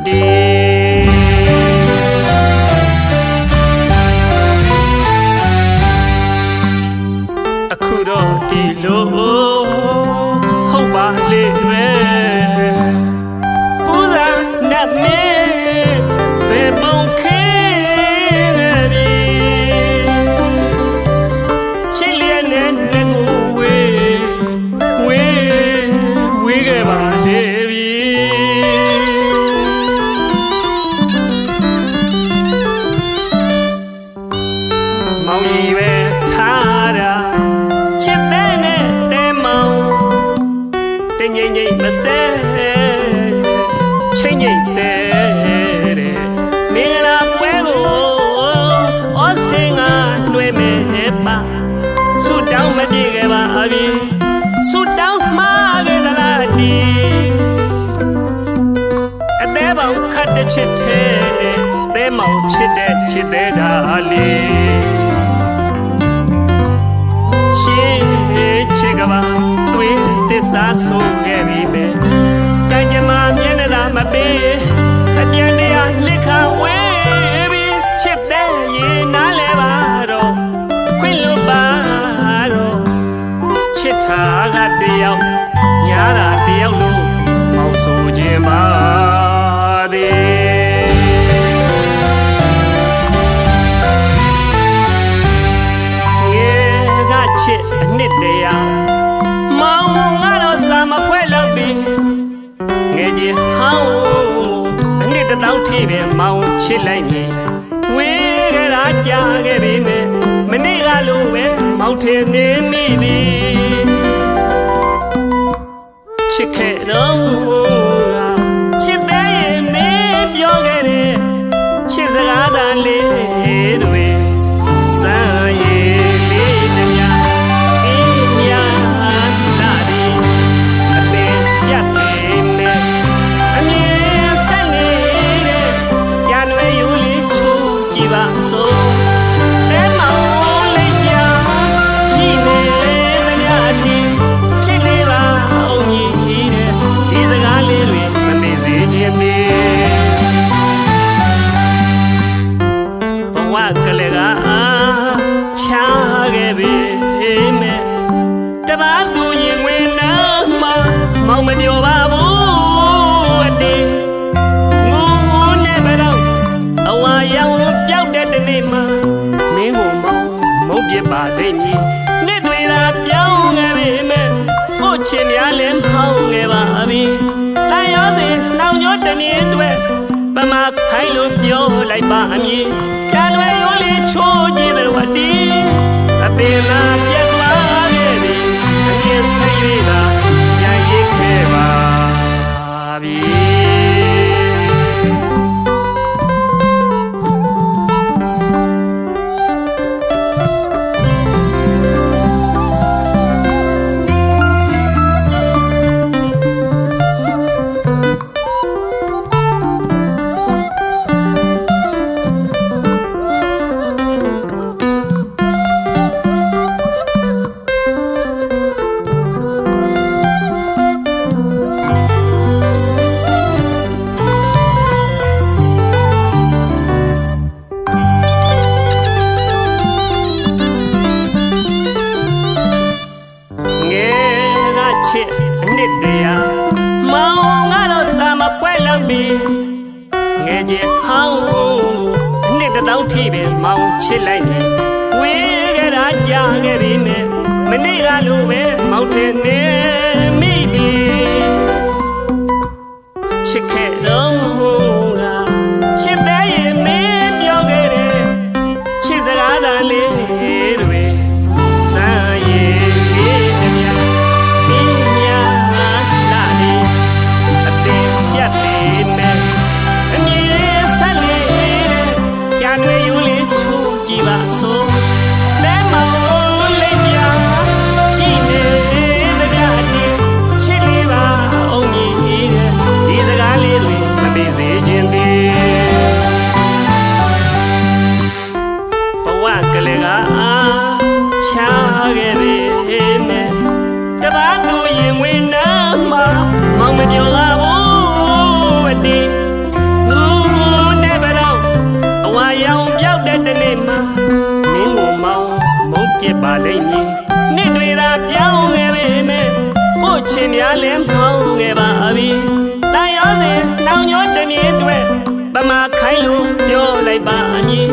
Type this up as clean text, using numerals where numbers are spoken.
အခုတော့ဒီလိုဟုတ်ပါလေပဲပူဇာနတ်မေဘယ်ပုံခဲနေပြီချစ်လျက်နဲ့ကိုဝေးခဲ့ပါလေပြီမောင်ကြီးပဲထားတာချစ်တဲ့နဲ့တဲမောင်တင်းငိမ့်ငိမ့်မဆဲချင်းငိမ့်တဲ့မင်္ဂလာပွဲကိုဩစင်ကလွယ်မဲ့ပါဆူတောင်းမပြေခဲ့ပါပြီဆူတောင်းမှားခဲ့သလားဒီအသေးပေါင်ခတ်တဲ့ချစ်တဲ့တဲမောင်ချစ်တဲ့ဒါလေးချစ်ကပါတွေ့သစ္စာဆိုခဲ့ပြီပဲကံကြမ္မာမျက်နှာသာမပေးအပြန်တရားလက်ခံဝေးပြီချစ်တဲ့ရေနားလဲပါတော့ခွင့်လို့ပါတော့ချစ်တာကတယောက်ညားတာတယောက်လို့မောင်ဆိုခြင်းပါသေးငယ်ကချစ်အနှစ်တရာမောင်ကတော့စာမဖွဲလောက်ပြီငယ်ကြီးဟောင်းအနှစ်တစ်တောင်းထိပဲမောင်ချစ်လိုက်နေဝေးကြတာကြာခဲ့ပြီမယ်မနေ့ကလိုပဲမောင်ထင်နေမိသည်ချစ်ခဲ့တော့ချစ်တဲ့ရဲ့မင်းပြောခဲ့တဲ့ချစ်စကားသာလေးတွေစမ်းရည်လေးတည်းကလေးကချားခဲ့ပြီမဲ့တပါးသူရင်ဝင်နာမောင်မပြောပါဘူးအတေးငိုနေပါတော့အဝါရောင်ပျောက်တဲ့တနေ့မှာမင်းကိုမောင်မုတ်ပြပါသိမည်နှစ်တွေသာပြောင်းခဲ့ပြီမဲ့ကိုချင်များလည်းဖောင်းခဲ့ပါပြီလာရောစေနောင်ကျော်တနည်းအတွက်ပမာခိုင်းလို့ပြောလိုက်ပါအမည်ချာလွယ်ရိုးလေးချိုးကြည့်တယ်ဝတီအပင်သာပြတ်သွားခဲ့ပြီအငင်းစိတ်လေးသာကြံရစ်ခဲ့ပါပြီအနှစ်တရာမောင်ကတော့စာမပွဲလောက်ပြီငယ်ချင်းဟောင်းအနှစ်တစ်တောင်းထိပဲမောင်ချစ်လိုက်နေဝေးကြတာကြာခဲ့ပြီမဲ့မနေ့ကလိုပဲမောင်ထင်နေမိသည်ချစ်ခဲ့တော့ချစ်တဲ့ရဲ့မင်းပြောခဲ့တဲ့ချစ်စကားသာလေးတွေစမ်းရည်ကလေးကချားခဲ့ပြီမဲ့တပါးသူရင်ဝင်နာမှာမောင်မပြောပါဘူးအတေး ဖြစ်ပါလိမ့်မည်နှစ်တွေသာပြောင်းခဲ့ပေမဲ့ကိုချင်များလည်းဖောင်းခဲ့ပါပြီတန်ရောစဉ်နှောင်ညွှန်းတမြင်အတွက်ပမာခိုင်းလို့ပြောလိုက်ပါအမည်